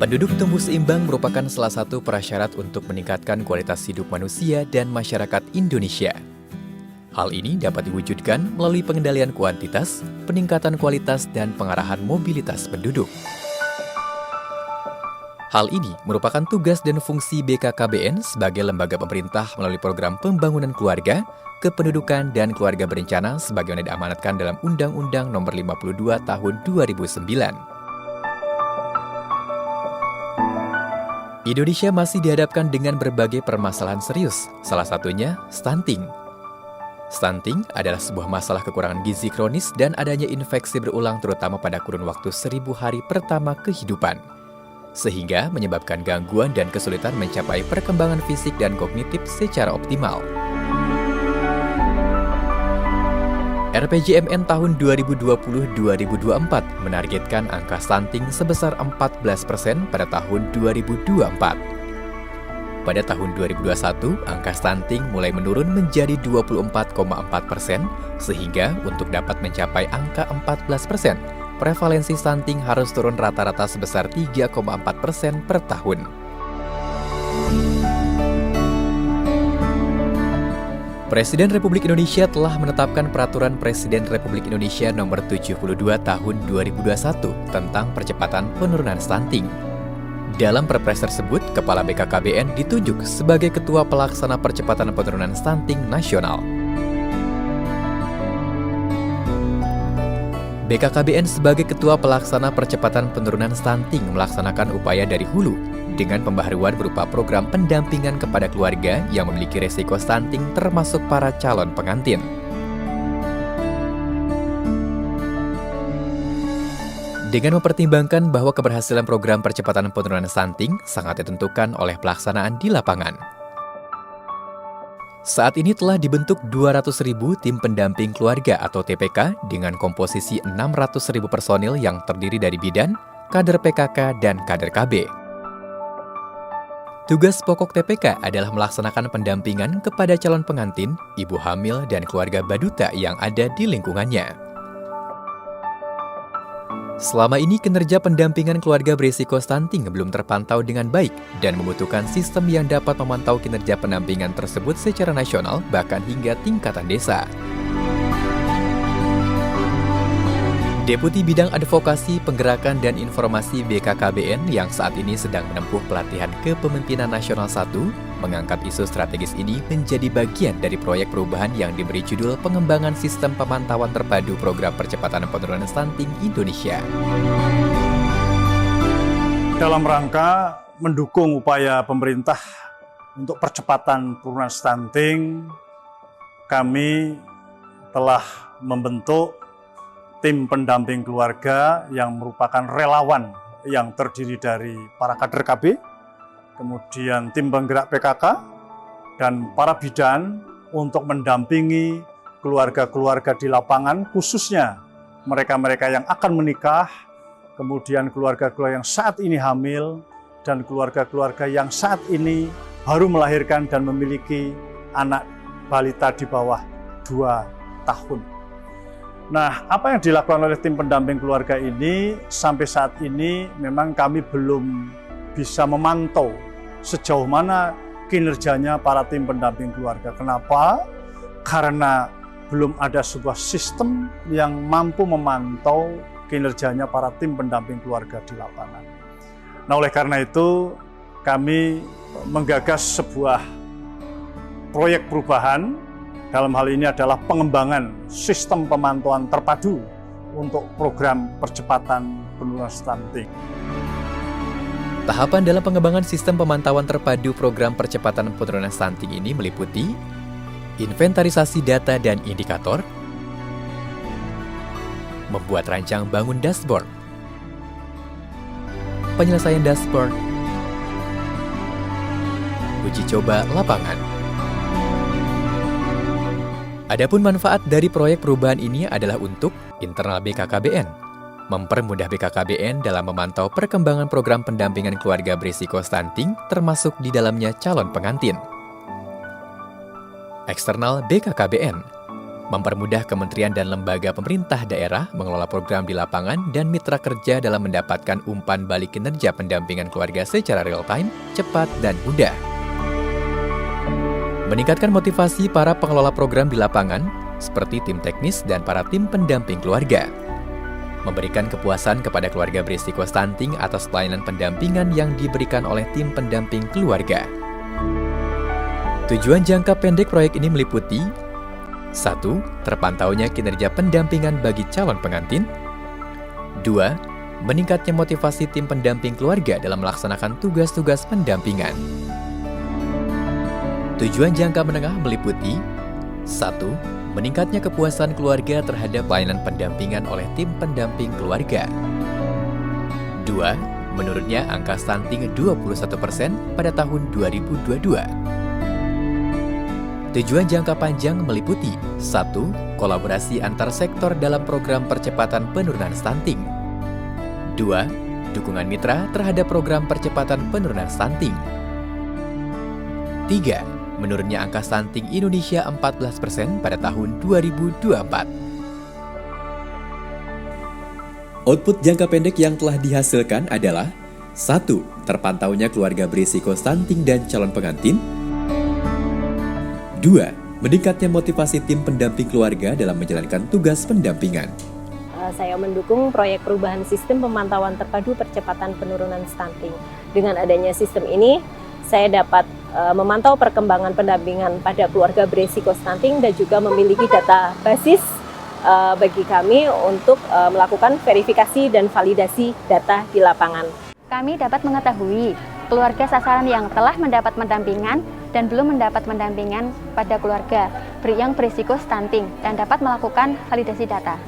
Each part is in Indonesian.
Penduduk tumbuh seimbang merupakan salah satu prasyarat untuk meningkatkan kualitas hidup manusia dan masyarakat Indonesia. Hal ini dapat diwujudkan melalui pengendalian kuantitas, peningkatan kualitas, dan pengarahan mobilitas penduduk. Hal ini merupakan tugas dan fungsi BKKBN sebagai lembaga pemerintah melalui program pembangunan keluarga, kependudukan, dan keluarga berencana sebagaimana diamanatkan dalam Undang-Undang Nomor 52 Tahun 2009. Indonesia masih dihadapkan dengan berbagai permasalahan serius, salah satunya stunting. Stunting adalah sebuah masalah kekurangan gizi kronis dan adanya infeksi berulang terutama pada kurun waktu 1000 hari pertama kehidupan, sehingga menyebabkan gangguan dan kesulitan mencapai perkembangan fisik dan kognitif secara optimal. RPJMN tahun 2020-2024 menargetkan angka stunting sebesar 14% pada tahun 2024. Pada tahun 2021, angka stunting mulai menurun menjadi 24,4%, sehingga untuk dapat mencapai angka 14%, prevalensi stunting harus turun rata-rata sebesar 3,4% per tahun. Presiden Republik Indonesia telah menetapkan Peraturan Presiden Republik Indonesia Nomor 72 Tahun 2021 tentang percepatan penurunan stunting. Dalam Perpres tersebut, Kepala BKKBN ditunjuk sebagai Ketua Pelaksana Percepatan Penurunan Stunting Nasional. BKKBN sebagai Ketua Pelaksana Percepatan Penurunan Stunting melaksanakan upaya dari hulu dengan pembaharuan berupa program pendampingan kepada keluarga yang memiliki resiko stunting termasuk para calon pengantin. Dengan mempertimbangkan bahwa keberhasilan program percepatan penurunan stunting sangat ditentukan oleh pelaksanaan di lapangan. Saat ini telah dibentuk 200.000 tim pendamping keluarga atau TPK dengan komposisi 600.000 personil yang terdiri dari bidan, kader PKK, dan kader KB. Tugas pokok TPK adalah melaksanakan pendampingan kepada calon pengantin, ibu hamil, dan keluarga baduta yang ada di lingkungannya. Selama ini kinerja pendampingan keluarga berisiko stunting belum terpantau dengan baik dan membutuhkan sistem yang dapat memantau kinerja pendampingan tersebut secara nasional bahkan hingga tingkatan desa. Deputi Bidang Advokasi, Penggerakan, dan Informasi BKKBN yang saat ini sedang menempuh pelatihan Kepemimpinan Nasional 1 mengangkat isu strategis ini menjadi bagian dari proyek perubahan yang diberi judul Pengembangan Sistem Pemantauan Terpadu Program Percepatan Penurunan Stunting Indonesia. Dalam rangka mendukung upaya pemerintah untuk percepatan penurunan stunting, kami telah membentuk tim pendamping keluarga yang merupakan relawan yang terdiri dari para kader KB, kemudian tim penggerak PKK, dan para bidan untuk mendampingi keluarga-keluarga di lapangan, khususnya mereka-mereka yang akan menikah, kemudian keluarga-keluarga yang saat ini hamil, dan keluarga-keluarga yang saat ini baru melahirkan dan memiliki anak balita di bawah 2 tahun. Nah, apa yang dilakukan oleh tim pendamping keluarga ini sampai saat ini memang kami belum bisa memantau sejauh mana kinerjanya para tim pendamping keluarga. Kenapa? Karena belum ada sebuah sistem yang mampu memantau kinerjanya para tim pendamping keluarga di lapangan. Nah, oleh karena itu kami menggagas sebuah proyek perubahan. Dalam hal ini adalah pengembangan sistem pemantauan terpadu untuk program percepatan penurunan stunting. Tahapan dalam pengembangan sistem pemantauan terpadu program percepatan penurunan stunting ini meliputi inventarisasi data dan indikator, membuat rancang bangun dashboard, penyelesaian dashboard, uji coba lapangan. Adapun manfaat dari proyek perubahan ini adalah untuk internal BKKBN, mempermudah BKKBN dalam memantau perkembangan program pendampingan keluarga berisiko stunting termasuk di dalamnya calon pengantin. Eksternal BKKBN, mempermudah kementerian dan lembaga pemerintah daerah mengelola program di lapangan dan mitra kerja dalam mendapatkan umpan balik kinerja pendampingan keluarga secara real-time, cepat, dan mudah. Meningkatkan motivasi para pengelola program di lapangan, seperti tim teknis dan para tim pendamping keluarga. Memberikan kepuasan kepada keluarga berisiko stunting atas pelayanan pendampingan yang diberikan oleh tim pendamping keluarga. Tujuan jangka pendek proyek ini meliputi 1. Terpantaunya kinerja pendampingan bagi calon pengantin. 2. Meningkatnya motivasi tim pendamping keluarga dalam melaksanakan tugas-tugas pendampingan. Tujuan jangka menengah meliputi 1. Meningkatnya kepuasan keluarga terhadap pelayanan pendampingan oleh tim pendamping keluarga. 2. Menurunnya angka stunting 21% pada tahun 2022. Tujuan jangka panjang meliputi 1. Kolaborasi antar sektor dalam program percepatan penurunan stunting. 2. Dukungan mitra terhadap program percepatan penurunan stunting. 3. Menurunnya angka stunting Indonesia 14% pada tahun 2024. Output jangka pendek yang telah dihasilkan adalah 1. Terpantaunya keluarga berisiko stunting dan calon pengantin. 2. Meningkatnya motivasi tim pendamping keluarga dalam menjalankan tugas pendampingan. Saya mendukung proyek perubahan sistem pemantauan terpadu percepatan penurunan stunting. Dengan adanya sistem ini, saya dapat memantau perkembangan pendampingan pada keluarga berisiko stunting dan juga memiliki data basis bagi kami untuk melakukan verifikasi dan validasi data di lapangan. Kami dapat mengetahui keluarga sasaran yang telah mendapat pendampingan dan belum mendapat pendampingan pada keluarga yang berisiko stunting dan dapat melakukan validasi data.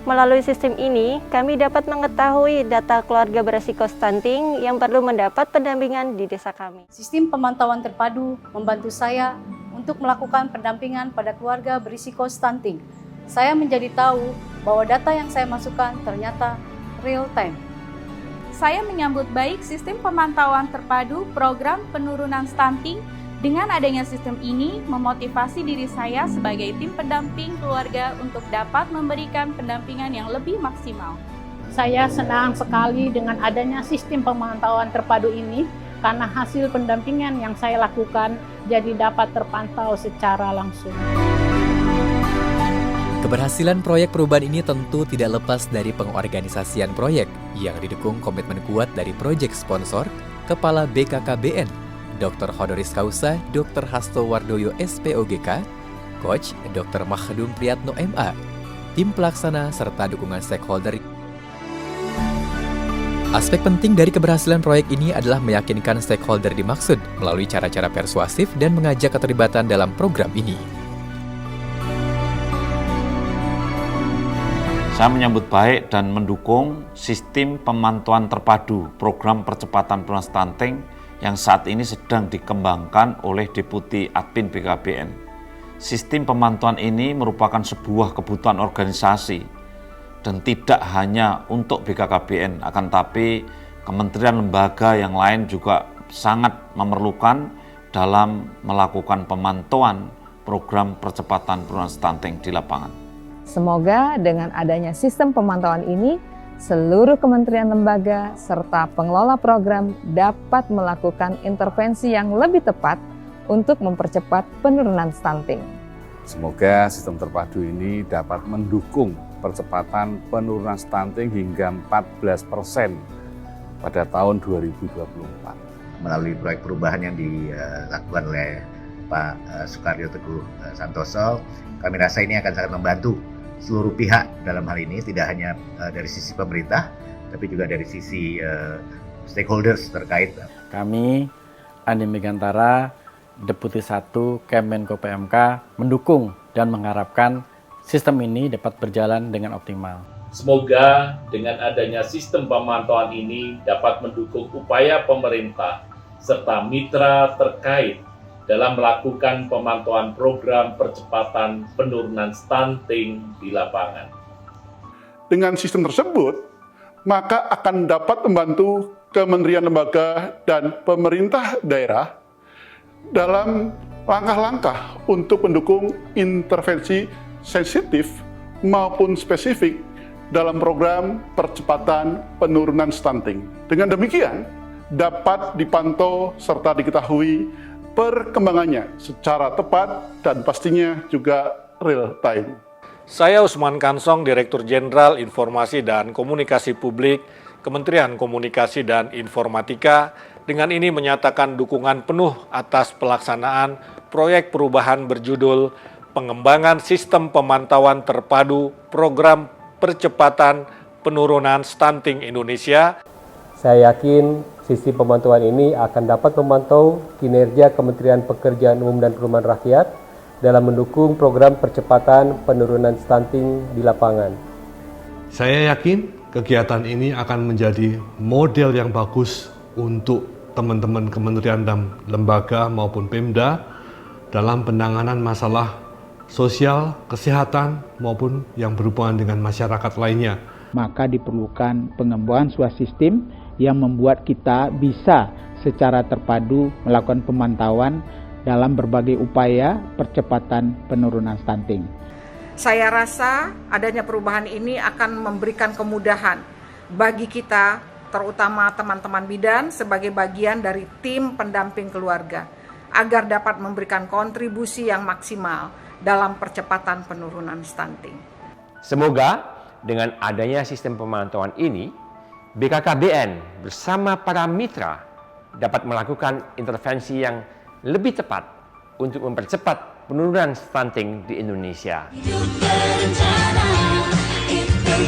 Melalui sistem ini, kami dapat mengetahui data keluarga berisiko stunting yang perlu mendapat pendampingan di desa kami. Sistem pemantauan terpadu membantu saya untuk melakukan pendampingan pada keluarga berisiko stunting. Saya menjadi tahu bahwa data yang saya masukkan ternyata real time. Saya menyambut baik sistem pemantauan terpadu program penurunan stunting. Dengan adanya sistem ini, memotivasi diri saya sebagai tim pendamping keluarga untuk dapat memberikan pendampingan yang lebih maksimal. Saya senang sekali dengan adanya sistem pemantauan terpadu ini karena hasil pendampingan yang saya lakukan jadi dapat terpantau secara langsung. Keberhasilan proyek perubahan ini tentu tidak lepas dari pengorganisasian proyek yang didukung komitmen kuat dari proyek sponsor, Kepala BKKBN, Dr. Honoris Causa Dr. Hasto Wardoyo SPOGK, Coach Dr. Makhdum Priyatno MA, tim pelaksana serta dukungan stakeholder. Aspek penting dari keberhasilan proyek ini adalah meyakinkan stakeholder dimaksud melalui cara-cara persuasif dan mengajak keterlibatan dalam program ini. Saya menyambut baik dan mendukung sistem pemantauan terpadu program percepatan penurunan stunting yang saat ini sedang dikembangkan oleh Deputi Admin BKKBN. Sistem pemantauan ini merupakan sebuah kebutuhan organisasi dan tidak hanya untuk BKKBN, akan tapi kementerian lembaga yang lain juga sangat memerlukan dalam melakukan pemantauan program percepatan penurunan stunting di lapangan. Semoga dengan adanya sistem pemantauan ini, seluruh kementerian lembaga serta pengelola program dapat melakukan intervensi yang lebih tepat untuk mempercepat penurunan stunting. Semoga sistem terpadu ini dapat mendukung percepatan penurunan stunting hingga 14% pada tahun 2024. Melalui proyek perubahan yang dilakukan oleh Pak Sukaryo Teguh Santoso, kami rasa ini akan sangat membantu seluruh pihak dalam hal ini, tidak hanya dari sisi pemerintah, tapi juga dari sisi stakeholders terkait. Kami, Andi Megantara, Deputi 1 Kemenko PMK, mendukung dan mengharapkan sistem ini dapat berjalan dengan optimal. Semoga dengan adanya sistem pemantauan ini dapat mendukung upaya pemerintah serta mitra terkait dalam melakukan pemantauan program percepatan penurunan stunting di lapangan. Dengan sistem tersebut, maka akan dapat membantu kementerian lembaga dan pemerintah daerah dalam langkah-langkah untuk mendukung intervensi sensitif maupun spesifik dalam program percepatan penurunan stunting. Dengan demikian, dapat dipantau serta diketahui perkembangannya secara tepat dan pastinya juga real time. Saya Usman Kansong, Direktur Jenderal Informasi dan Komunikasi Publik, Kementerian Komunikasi dan Informatika, dengan ini menyatakan dukungan penuh atas pelaksanaan proyek perubahan berjudul Pengembangan Sistem Pemantauan Terpadu Program Percepatan Penurunan Stunting Indonesia. Saya yakin sistem pemantauan ini akan dapat memantau kinerja Kementerian Pekerjaan Umum dan Perumahan Rakyat dalam mendukung program percepatan penurunan stunting di lapangan. Saya yakin kegiatan ini akan menjadi model yang bagus untuk teman-teman kementerian dan lembaga maupun Pemda dalam penanganan masalah sosial, kesehatan, maupun yang berhubungan dengan masyarakat lainnya. Maka diperlukan pengembangan sebuah sistem yang membuat kita bisa secara terpadu melakukan pemantauan dalam berbagai upaya percepatan penurunan stunting. Saya rasa adanya perubahan ini akan memberikan kemudahan bagi kita, terutama teman-teman bidan sebagai bagian dari tim pendamping keluarga, agar dapat memberikan kontribusi yang maksimal dalam percepatan penurunan stunting. Semoga dengan adanya sistem pemantauan ini, BKKBN bersama para mitra dapat melakukan intervensi yang lebih tepat untuk mempercepat penurunan stunting di Indonesia. Hidup berencana, itu